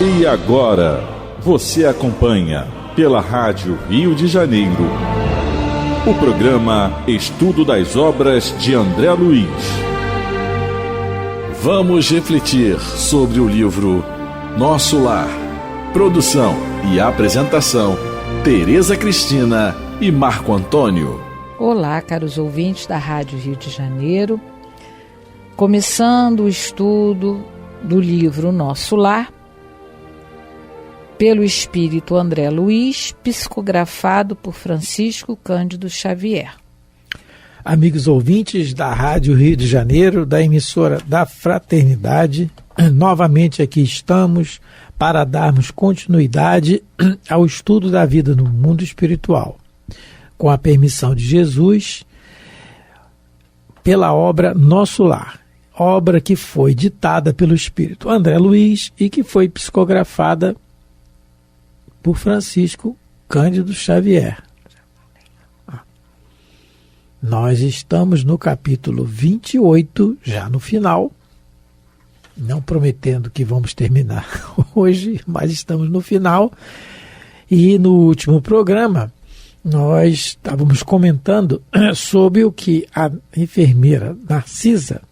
E agora, você acompanha pela Rádio Rio de Janeiro o programa Estudo das Obras de André Luiz. Vamos refletir sobre o livro Nosso Lar. Produção e apresentação, Tereza Cristina e Marco Antônio. Olá, caros ouvintes da Rádio Rio de Janeiro. Começando o estudo do livro Nosso Lar, pelo espírito André Luiz, psicografado por Francisco Cândido Xavier. Amigos ouvintes da Rádio Rio de Janeiro, da emissora da Fraternidade, novamente aqui estamos para darmos continuidade ao estudo da vida no mundo espiritual, com a permissão de Jesus, pela obra Nosso Lar, obra que foi ditada pelo espírito André Luiz e que foi psicografada por Francisco Cândido Xavier. Nós estamos no capítulo 28, já no final, não prometendo que vamos terminar hoje, mas estamos no final. E no último programa, nós estávamos comentando sobre o que a enfermeira Narcisa,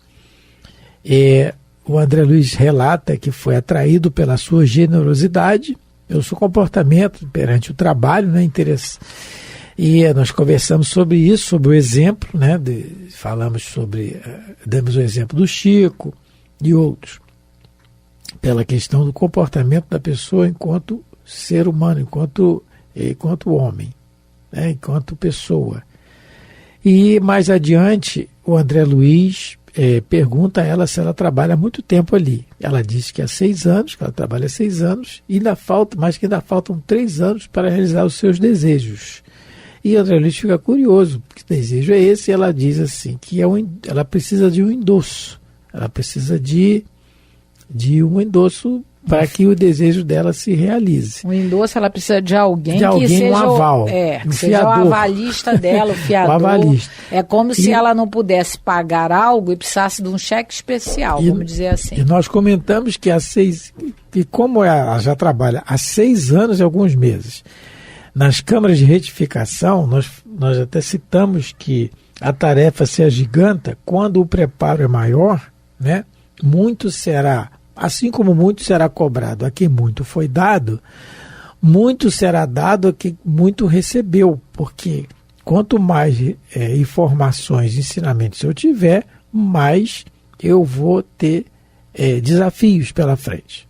o André Luiz relata que foi atraído pela sua generosidade, pelo seu comportamento perante o trabalho, né, interesse. E nós conversamos sobre isso, sobre o exemplo, né, falamos sobre, damos o exemplo do Chico e outros, pela questão do comportamento da pessoa enquanto ser humano, enquanto homem, né, enquanto pessoa. E mais adiante, o André Luiz pergunta a ela se ela trabalha há muito tempo ali. Ela diz que há 6 anos, que ela trabalha há 6 anos, mas que ainda faltam 3 anos para realizar os seus desejos. E o André Luiz fica curioso, que desejo é esse? E ela diz assim, que ela precisa de um endosso. Ela precisa de um endosso para que o desejo dela se realize. O endosso, ela precisa de alguém que seja um aval, um seja o avalista dela, o fiador. O avalista. É como se ela não pudesse pagar algo e precisasse de um cheque especial, vamos dizer assim. E nós comentamos que como ela já trabalha há 6 anos e alguns meses, nas câmaras de retificação, nós até citamos que a tarefa se agiganta quando o preparo é maior, né? Muito será, assim como muito será cobrado a quem muito foi dado, muito será dado a quem muito recebeu, porque quanto mais informações, ensinamentos eu tiver, mais eu vou ter desafios pela frente.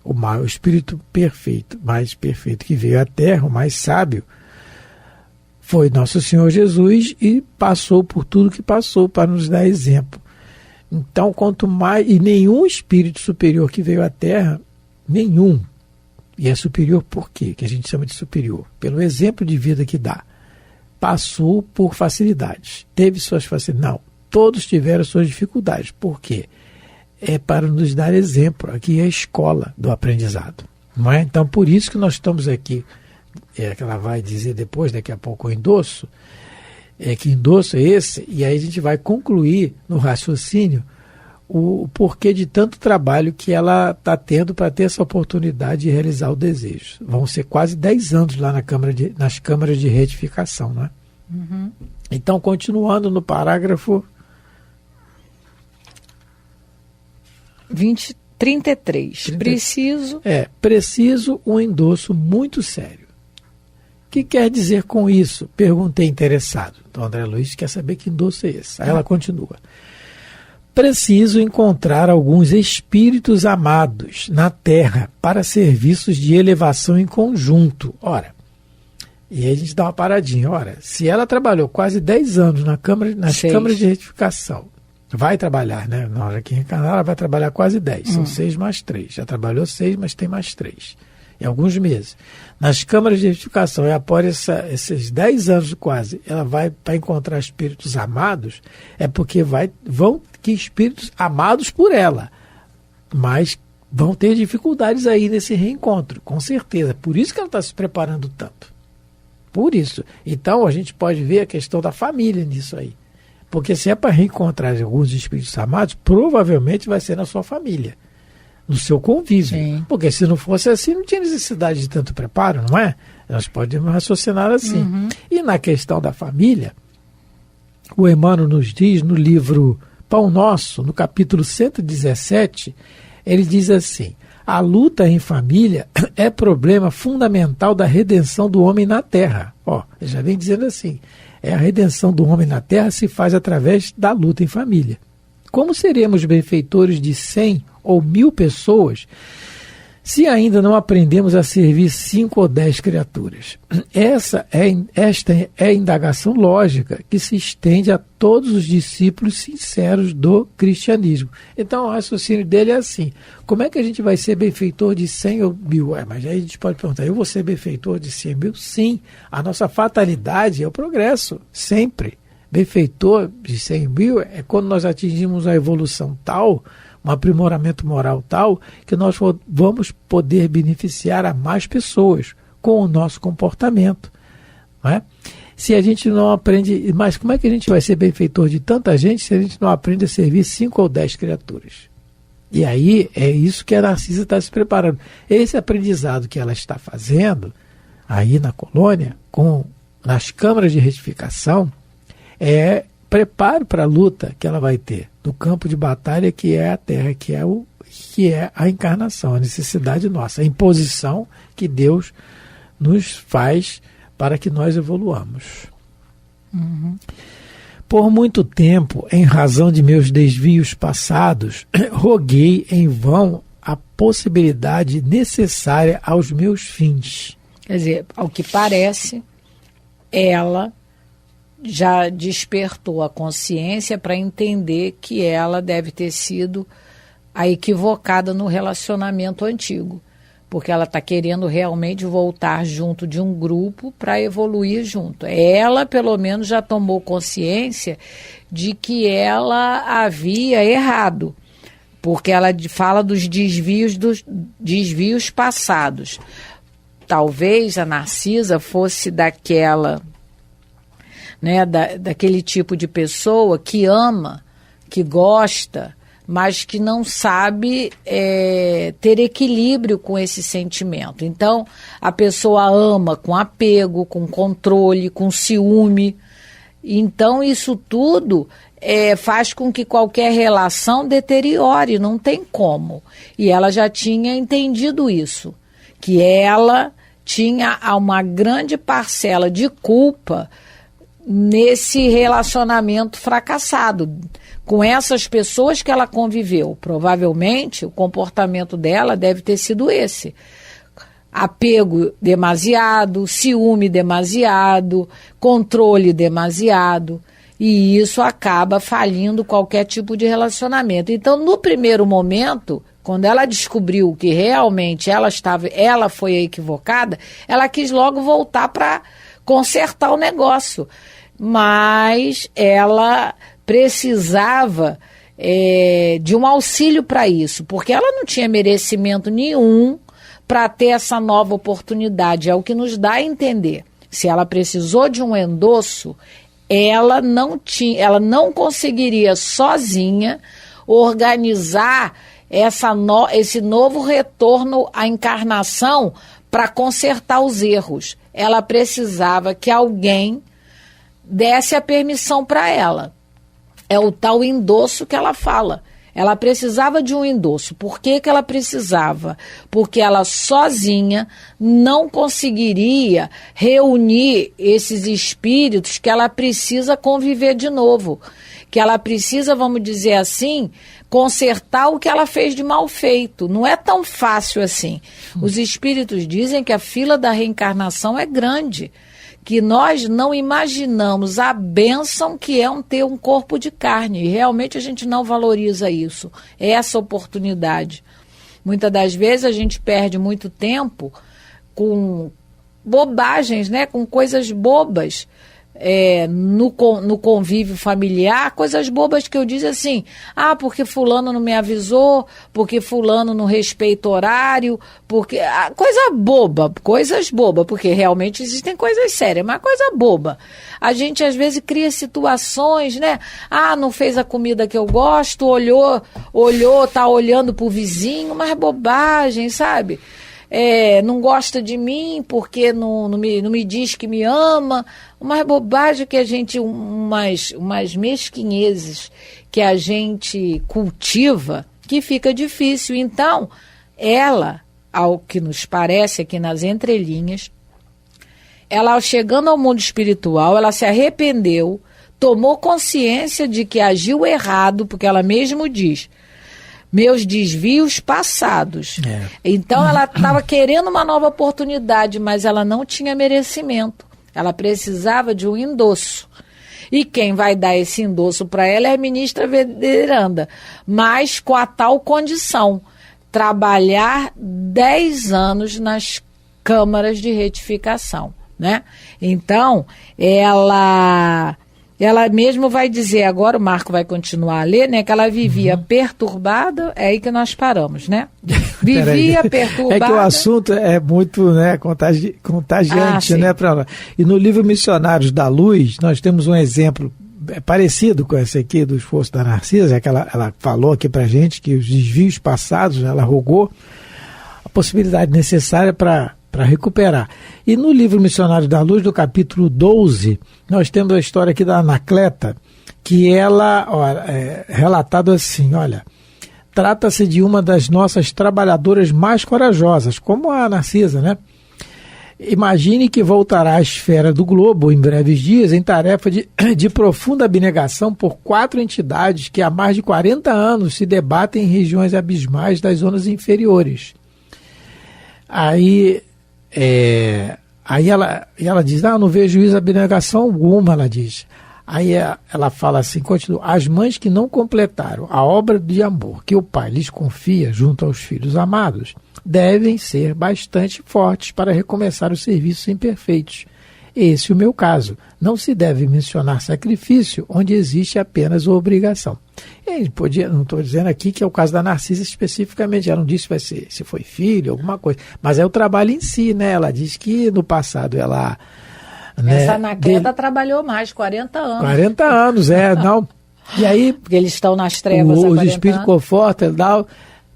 O espírito perfeito, mais perfeito que veio à Terra, o mais sábio, foi Nosso Senhor Jesus e passou por tudo que passou para nos dar exemplo. Então, quanto mais, e nenhum espírito superior que veio à Terra, nenhum, e é superior por quê? Que a gente chama de superior? Pelo exemplo de vida que dá. Passou por facilidades, teve suas facilidades. Não, todos tiveram suas dificuldades. Por quê? É para nos dar exemplo. Aqui é a escola do aprendizado. Não é? Então, por isso que nós estamos aqui, que ela vai dizer depois, daqui a pouco, o endosso, que endosso é esse, e aí a gente vai concluir no raciocínio o porquê de tanto trabalho que ela está tendo para ter essa oportunidade de realizar o desejo. Vão ser quase 10 anos lá nas câmaras de retificação. Né? Uhum. Então, continuando no parágrafo 33. Preciso um endosso muito sério. O que quer dizer com isso? Perguntei interessado. Então, André Luiz quer saber que endosso é esse. Aí ela continua. Preciso encontrar alguns espíritos amados na Terra para serviços de elevação em conjunto. Ora, e aí a gente dá uma paradinha. Ora, se ela trabalhou quase 10 anos nas câmaras de retificação, vai trabalhar, né? Na hora que reencarnar, ela vai trabalhar quase 10. São 6 mais 3. Já trabalhou 6, mas tem mais 3. Em alguns meses. Nas câmaras de retificação, e após esses 10 anos quase, ela vai para encontrar espíritos amados, é porque vão que espíritos amados por ela. Mas vão ter dificuldades aí nesse reencontro, com certeza. Por isso que ela está se preparando tanto. Por isso. Então, a gente pode ver a questão da família nisso aí. Porque se é para reencontrar alguns espíritos amados, provavelmente vai ser na sua família. no seu convívio. Sim. Porque se não fosse assim, não tinha necessidade de tanto preparo, não é? Nós podemos raciocinar assim. E na questão da família, o Emmanuel nos diz no livro Pão Nosso, no capítulo 117, ele diz assim: a luta em família é problema fundamental da redenção do homem na Terra. Ó, ele já vem dizendo assim, a redenção do homem na Terra se faz através da luta em família. Como seremos benfeitores de 100 ou 1000 pessoas se ainda não aprendemos a servir 5 ou 10 criaturas? Esta é a indagação lógica que se estende a todos os discípulos sinceros do cristianismo. Então o raciocínio dele é assim: como é que a gente vai ser benfeitor de 100 ou 1000? Mas aí a gente pode perguntar, eu vou ser benfeitor de 100 mil? Sim, a nossa fatalidade é o progresso, sempre. Benfeitor de 100 mil é quando nós atingimos a evolução tal, um aprimoramento moral tal, que nós vamos poder beneficiar a mais pessoas com o nosso comportamento. Não é? Se a gente não aprende, mas como é que a gente vai ser benfeitor de tanta gente se a gente não aprende a servir 5 ou 10 criaturas? E aí é isso que a Narcisa está se preparando. Esse aprendizado que ela está fazendo aí na colônia, nas câmaras de retificação, é preparo para a luta que ela vai ter no campo de batalha, que é a Terra, que é a encarnação, a necessidade nossa, a imposição que Deus nos faz para que nós evoluamos. Por muito tempo, em razão de meus desvios passados, roguei em vão a possibilidade necessária aos meus fins. Quer dizer, ao que parece, ela já despertou a consciência para entender que ela deve ter sido a equivocada no relacionamento antigo, porque ela está querendo realmente voltar junto de um grupo para evoluir junto. Ela, pelo menos, já tomou consciência de que ela havia errado, porque ela fala dos desvios passados. Talvez a Narcisa fosse daquela... Né, daquele tipo de pessoa que ama, que gosta, mas que não sabe ter equilíbrio com esse sentimento. Então, a pessoa ama com apego, com controle, com ciúme. Então, isso tudo faz com que qualquer relação deteriore, não tem como. E ela já tinha entendido isso, que ela tinha uma grande parcela de culpa nesse relacionamento fracassado, com essas pessoas que ela conviveu. Provavelmente o comportamento dela deve ter sido esse: apego demasiado, ciúme demasiado, controle demasiado, e isso acaba falindo qualquer tipo de relacionamento. Então, no primeiro momento, quando ela descobriu que realmente ela foi a equivocada, ela quis logo voltar para consertar o negócio, mas ela precisava de um auxílio para isso, porque ela não tinha merecimento nenhum para ter essa nova oportunidade. É o que nos dá a entender. Se ela precisou de um endosso, ela não conseguiria sozinha organizar esse novo retorno à encarnação para consertar os erros. Ela precisava que alguém desse a permissão para ela. É o tal endosso que ela fala. Ela precisava de um endosso. Por que ela precisava? Porque ela sozinha não conseguiria reunir esses espíritos que ela precisa conviver de novo. Que ela precisa, vamos dizer assim, consertar o que ela fez de mal feito. Não é tão fácil assim. Os espíritos dizem que a fila da reencarnação é grande, que nós não imaginamos a bênção que é ter um corpo de carne. E realmente a gente não valoriza isso, essa oportunidade. Muitas das vezes a gente perde muito tempo com bobagens, né? Com coisas bobas, no convívio familiar, coisas bobas que eu disse assim, porque fulano não me avisou, porque fulano não respeita o horário, porque coisas bobas, porque realmente existem coisas sérias, mas coisa boba. A gente às vezes cria situações, né? Não fez a comida que eu gosto, tá olhando pro vizinho, mas bobagem, sabe? Não gosta de mim porque não me diz que me ama, umas bobagens que a gente, umas mesquinhezes que a gente cultiva, que fica difícil. Então, ela, ao que nos parece aqui nas entrelinhas, ela, chegando ao mundo espiritual, ela se arrependeu, tomou consciência de que agiu errado, porque ela mesmo diz, meus desvios passados. Então ela estava querendo uma nova oportunidade, mas ela não tinha merecimento. Ela precisava de um endosso. E quem vai dar esse endosso para ela é a ministra veneranda, mas com a tal condição, trabalhar 10 anos nas câmaras de retificação, né? Então, ela mesmo vai dizer, agora o Marco vai continuar a ler, né, que ela vivia perturbada, é aí que nós paramos, né? Vivia perturbada. É que o assunto é muito, né, contagiante, né, para nós. E no livro Missionários da Luz, nós temos um exemplo parecido com esse aqui do esforço da Narcisa, que ela falou aqui pra gente que os desvios passados, ela rogou a possibilidade necessária para recuperar. E no livro Missionários da Luz, do capítulo 12, nós temos a história aqui da Anacleta, que ela, relatado assim, olha, trata-se de uma das nossas trabalhadoras mais corajosas, como a Narcisa, né? Imagine que voltará à esfera do globo em breves dias em tarefa de profunda abnegação por 4 entidades que há mais de 40 anos se debatem em regiões abismais das zonas inferiores. Aí ela diz, não vejo juízo, abnegação alguma, ela diz. Aí ela fala assim, continua, as mães que não completaram a obra de amor que o pai lhes confia junto aos filhos amados, devem ser bastante fortes para recomeçar os serviços imperfeitos. Esse é o meu caso. Não se deve mencionar sacrifício onde existe apenas obrigação. Não estou dizendo aqui que é o caso da Narcisa especificamente, ela não disse se foi filho, alguma coisa, mas é o trabalho em si, né? Ela diz que no passado ela... Essa Anacleta trabalhou mais, 40 anos. 40 anos, não. E aí... Porque eles estão nas trevas há 40 anos. O Espírito conforta,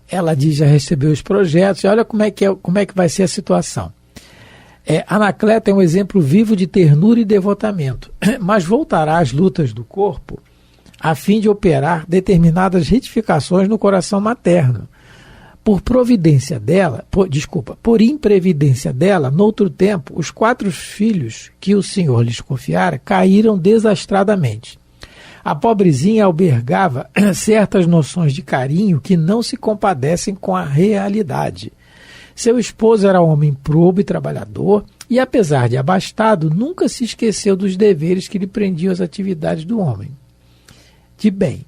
ela diz, já recebeu os projetos, e olha como é que vai ser a situação. Anacleta é um exemplo vivo de ternura e devotamento, mas voltará às lutas do corpo a fim de operar determinadas retificações no coração materno. Por imprevidência dela, noutro tempo, os 4 filhos que o Senhor lhes confiara caíram desastradamente. A pobrezinha albergava certas noções de carinho que não se compadecem com a realidade. Seu esposo era homem probo e trabalhador e, apesar de abastado, nunca se esqueceu dos deveres que lhe prendiam as atividades do homem. De bem,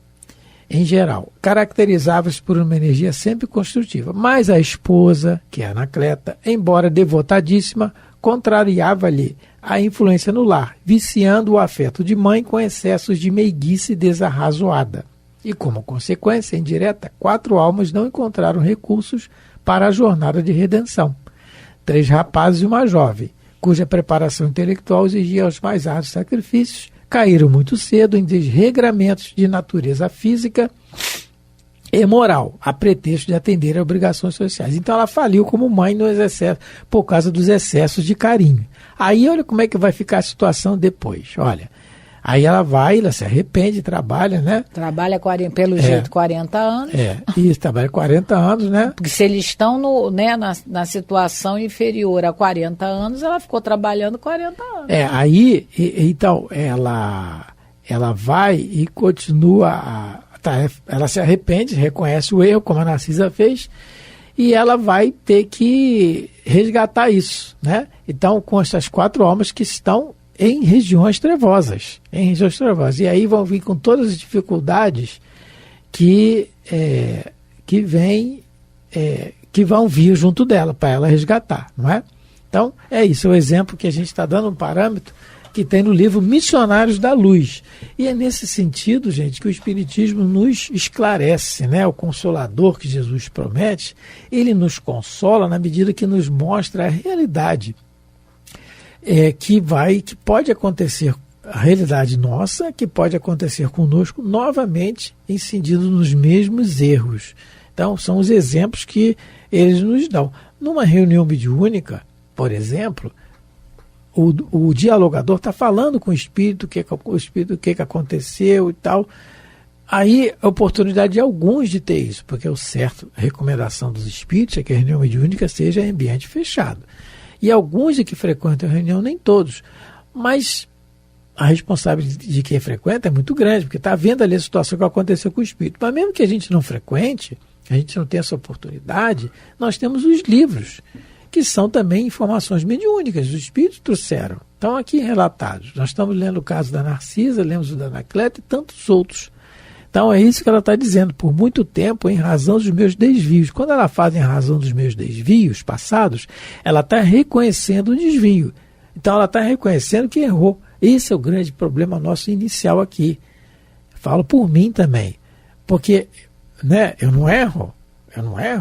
em geral, caracterizava-se por uma energia sempre construtiva, mas a esposa, que é a Anacleta, embora devotadíssima, contrariava-lhe a influência no lar, viciando o afeto de mãe com excessos de meiguice desarrazoada. E, como consequência indireta, 4 almas não encontraram recursos para a jornada de redenção. 3 rapazes e uma jovem, cuja preparação intelectual exigia os mais árduos sacrifícios, caíram muito cedo em desregramentos de natureza física e moral, a pretexto de atender a obrigações sociais. Então ela faliu como mãe por causa dos excessos de carinho. Aí olha como é que vai ficar a situação depois. Olha, aí ela se arrepende, trabalha, né? Trabalha pelo jeito 40 anos. Isso, trabalha 40 anos, né? Porque se eles estão na situação inferior a 40 anos, ela ficou trabalhando 40 anos. Então, ela vai e continua a tarefa. Ela se arrepende, reconhece o erro, como a Narcisa fez, e ela vai ter que resgatar isso, né? Então, com essas 4 almas que estão em regiões trevosas. E aí vão vir com todas as dificuldades que vão vir junto dela, para ela resgatar, não é? Então, é isso, o exemplo que a gente está dando, um parâmetro, que tem no livro Missionários da Luz. E é nesse sentido, gente, que o Espiritismo nos esclarece, né? O Consolador que Jesus promete, ele nos consola na medida que nos mostra a realidade que pode acontecer, a realidade nossa, que pode acontecer conosco novamente, incidindo nos mesmos erros. Então, são os exemplos que eles nos dão. Numa reunião mediúnica, por exemplo, o dialogador está falando com o espírito, o que aconteceu e tal. Aí, a oportunidade de alguns de ter isso, porque o certo, a recomendação dos espíritos é que a reunião mediúnica seja em ambiente fechado. E alguns de que frequentam a reunião, nem todos. Mas a responsabilidade de quem frequenta é muito grande, porque está vendo ali a situação que aconteceu com o espírito. Mas mesmo que a gente não frequente, a gente não tenha essa oportunidade, nós temos os livros, que são também informações mediúnicas, os espíritos trouxeram. Estão aqui relatados. Nós estamos lendo o caso da Narcisa, lemos o da Anacleto e tantos outros. Então é isso que ela está dizendo. Por muito tempo, em razão dos meus desvios. Quando ela fala em razão dos meus desvios passados, ela está reconhecendo o desvio. Então ela está reconhecendo que errou. Esse é o grande problema nosso inicial aqui. Falo por mim também. Porque eu não erro.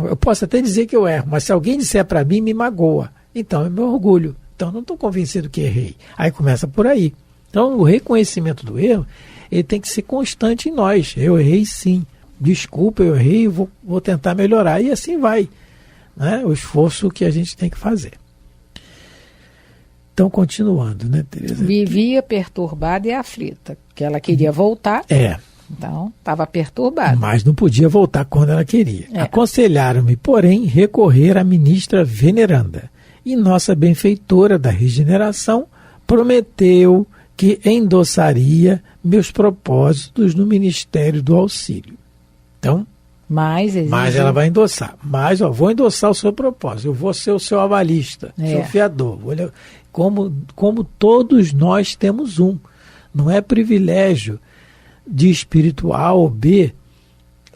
Eu posso até dizer que eu erro, mas se alguém disser para mim, me magoa. Então é meu orgulho. Então não estou convencido que errei. Aí começa por aí. Então o reconhecimento do erro, ele tem que ser constante em nós. Eu errei sim. Desculpa, eu errei, vou tentar melhorar. E assim vai. Né? O esforço que a gente tem que fazer. Então, continuando, né, Tereza? Vivia perturbada e aflita, que ela queria voltar. Então, estava perturbada. Mas não podia voltar quando ela queria. Aconselharam-me, porém, recorrer à ministra veneranda. E nossa benfeitora da regeneração prometeu que endossaria meus propósitos no Ministério do Auxílio. Então, mas ela vai endossar. Mas vou endossar o seu propósito. Eu vou ser o seu avalista, seu fiador. Como todos nós temos um. Não é privilégio de espírito A ou B.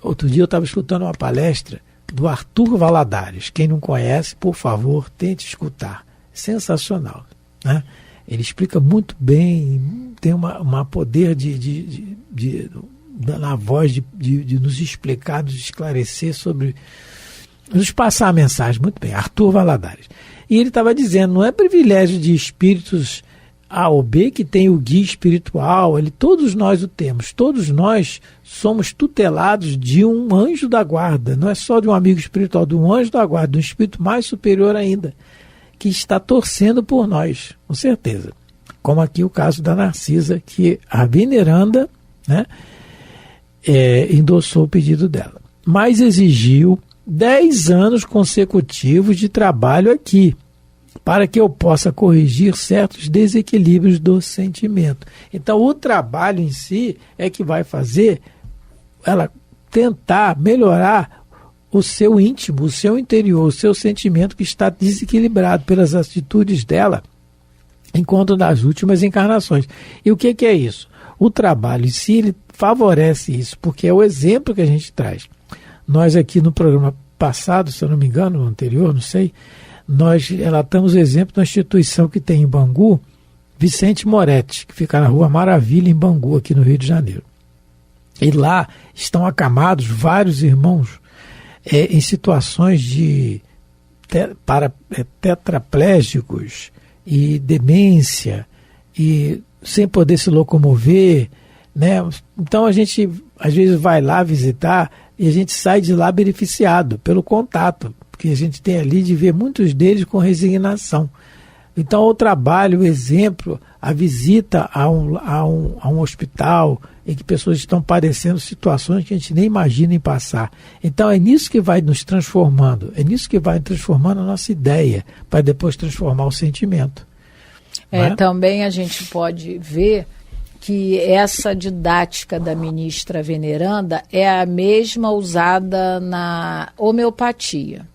Outro dia eu estava escutando uma palestra do Arthur Valadares. Quem não conhece, por favor, tente escutar. Sensacional. Né? Ele explica muito bem, tem uma poder na voz de nos explicar, nos esclarecer sobre, nos passar a mensagem muito bem. Arthur Valadares. E ele estava dizendo, não é privilégio de espíritos A ou B que tem o guia espiritual, todos nós o temos, todos nós somos tutelados de um anjo da guarda, não é só de um amigo espiritual, de um anjo da guarda, de um espírito mais superior ainda, que está torcendo por nós, com certeza. Como aqui o caso da Narcisa, que a veneranda, né, endossou o pedido dela. Mas exigiu 10 anos consecutivos de trabalho aqui, para que eu possa corrigir certos desequilíbrios do sentimento. Então, o trabalho em si é que vai fazer ela tentar melhorar o seu íntimo, o seu interior, o seu sentimento que está desequilibrado pelas atitudes dela enquanto nas últimas encarnações. E o que é isso? O trabalho em si, ele favorece isso, porque é o exemplo que a gente traz. Nós aqui no programa passado, se eu não me engano, no anterior, não sei, nós relatamos o exemplo da instituição que tem em Bangu, Vicente Moretti, que fica na Rua Maravilha, em Bangu, aqui no Rio de Janeiro. E lá estão acamados vários irmãos em situações de tetraplégicos e demência, e sem poder se locomover, né? Então a gente às vezes vai lá visitar e a gente sai de lá beneficiado pelo contato, porque a gente tem ali de ver muitos deles com resignação. Então o trabalho, o exemplo, a visita a um hospital em que pessoas estão padecendo situações que a gente nem imagina em passar. Então é nisso que vai nos transformando, é nisso que vai transformando a nossa ideia, para depois transformar o sentimento. Também a gente pode ver que essa didática da ministra veneranda é a mesma usada na homeopatia.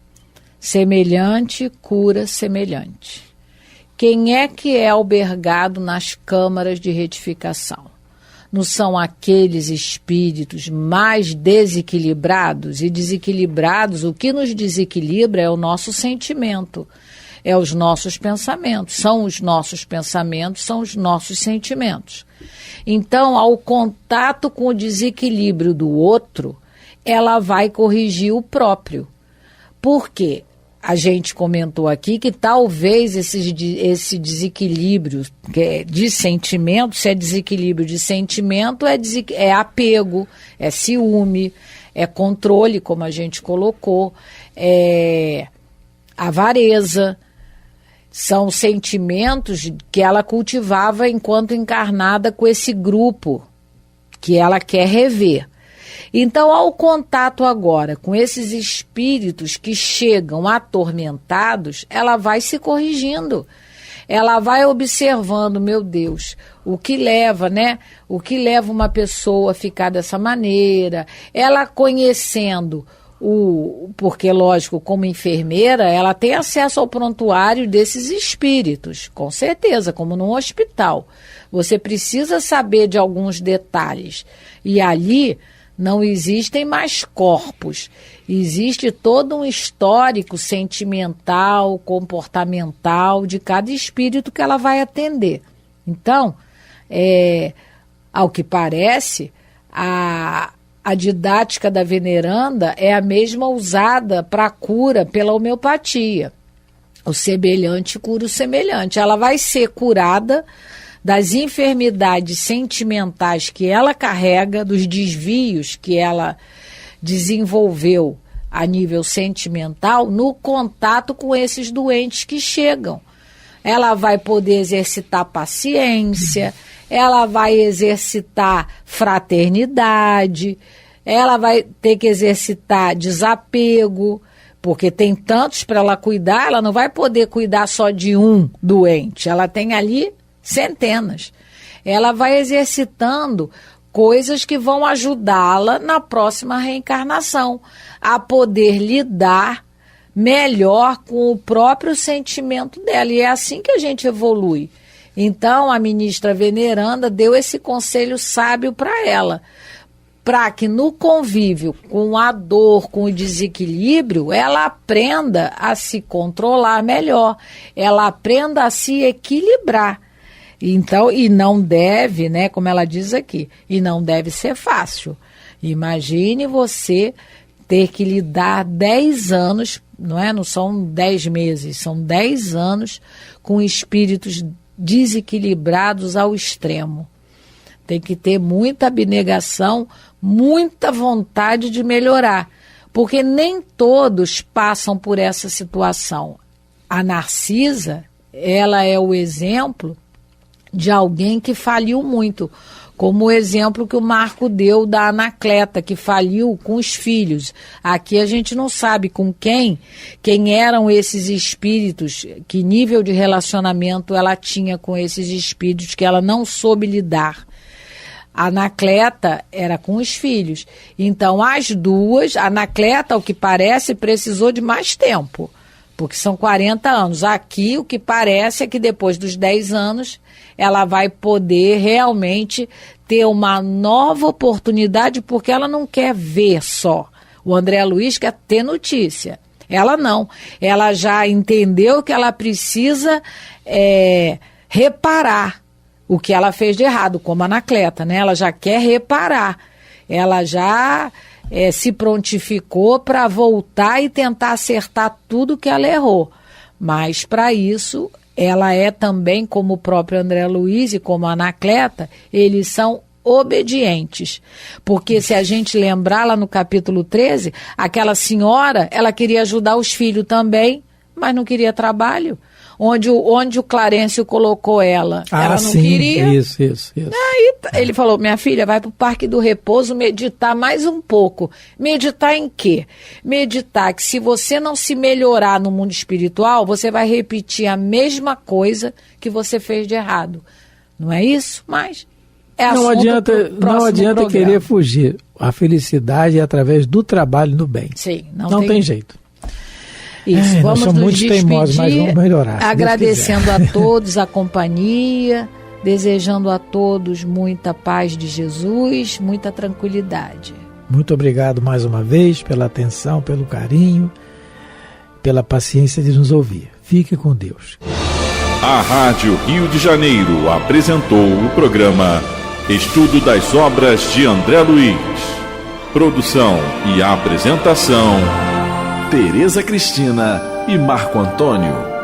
Semelhante cura semelhante. Quem é que é albergado nas câmaras de retificação? Não são aqueles espíritos mais desequilibrados? E desequilibrados, o que nos desequilibra é o nosso sentimento. é os nossos pensamentos, são os nossos pensamentos, são os nossos sentimentos. Então, ao contato com o desequilíbrio do outro, ela vai corrigir o próprio. Por quê? A gente comentou aqui que talvez esse desequilíbrio de sentimento, se é desequilíbrio de sentimento, é apego, é ciúme, é controle, como a gente colocou, é avareza. São sentimentos que ela cultivava enquanto encarnada com esse grupo que ela quer rever. Então, ao contato agora com esses espíritos que chegam atormentados, ela vai se corrigindo. Ela vai observando, meu Deus, o que leva, né? O que leva uma pessoa a ficar dessa maneira. Ela conhecendo porque, lógico, como enfermeira, ela tem acesso ao prontuário desses espíritos, com certeza, como num hospital. Você precisa saber de alguns detalhes. E ali não existem mais corpos. Existe todo um histórico sentimental, comportamental de cada espírito que ela vai atender. Então, ao que parece, a didática da veneranda é a mesma usada para a cura pela homeopatia. O semelhante cura o semelhante. Ela vai ser curada das enfermidades sentimentais que ela carrega, dos desvios que ela desenvolveu a nível sentimental no contato com esses doentes que chegam. Ela vai poder exercitar paciência, ela vai exercitar fraternidade, ela vai ter que exercitar desapego, porque tem tantos para ela cuidar, ela não vai poder cuidar só de um doente, ela tem ali centenas. Ela vai exercitando coisas que vão ajudá-la na próxima reencarnação a poder lidar melhor com o próprio sentimento dela. E é assim que a gente evolui. Então, a ministra veneranda deu esse conselho sábio para ela, para que no convívio com a dor, com o desequilíbrio, ela aprenda a se controlar melhor, ela aprenda a se equilibrar. Então, e não deve, né, como ela diz aqui, e não deve ser fácil. Imagine você ter que lidar 10 anos, não são 10 meses, são 10 anos com espíritos desequilibrados ao extremo. Tem que ter muita abnegação, muita vontade de melhorar, porque nem todos passam por essa situação. A Narcisa, ela é o exemplo de alguém que faliu muito, como o exemplo que o Marco deu da Anacleta, que faliu com os filhos. Aqui a gente não sabe com quem eram esses espíritos, que nível de relacionamento ela tinha com esses espíritos que ela não soube lidar. A Anacleta era com os filhos. Então, as duas, a Anacleta, ao que parece, precisou de mais tempo, porque são 40 anos. Aqui, o que parece é que depois dos 10 anos, ela vai poder realmente ter uma nova oportunidade, porque ela não quer ver só. O André Luiz quer ter notícia. Ela não. Ela já entendeu que ela precisa reparar o que ela fez de errado, como a Anacleta, né? Ela já quer reparar. Ela já se prontificou para voltar e tentar acertar tudo que ela errou. Mas, para isso, ela é também, como o próprio André Luiz e como a Anacleta, eles são obedientes. Porque se a gente lembrar lá no capítulo 13, aquela senhora, ela queria ajudar os filhos também, mas não queria trabalho. Onde o Clarencio colocou ela não sim, queria. Isso. Aí ele falou, minha filha, vai para o Parque do Repouso meditar mais um pouco. Meditar em quê? Meditar que se você não se melhorar no mundo espiritual, você vai repetir a mesma coisa que você fez de errado. Não é isso? Mas não adianta querer fugir. A felicidade é através do trabalho no bem. Sim, não tem jeito. Isso, vamos nos muito despedir, teimosos, mas vamos melhorar. Agradecendo a todos a companhia, desejando a todos muita paz de Jesus, muita tranquilidade. Muito obrigado mais uma vez pela atenção, pelo carinho, pela paciência de nos ouvir. Fique com Deus. A Rádio Rio de Janeiro apresentou o programa Estudo das Obras de André Luiz. Produção e apresentação, Tereza Cristina e Marco Antônio.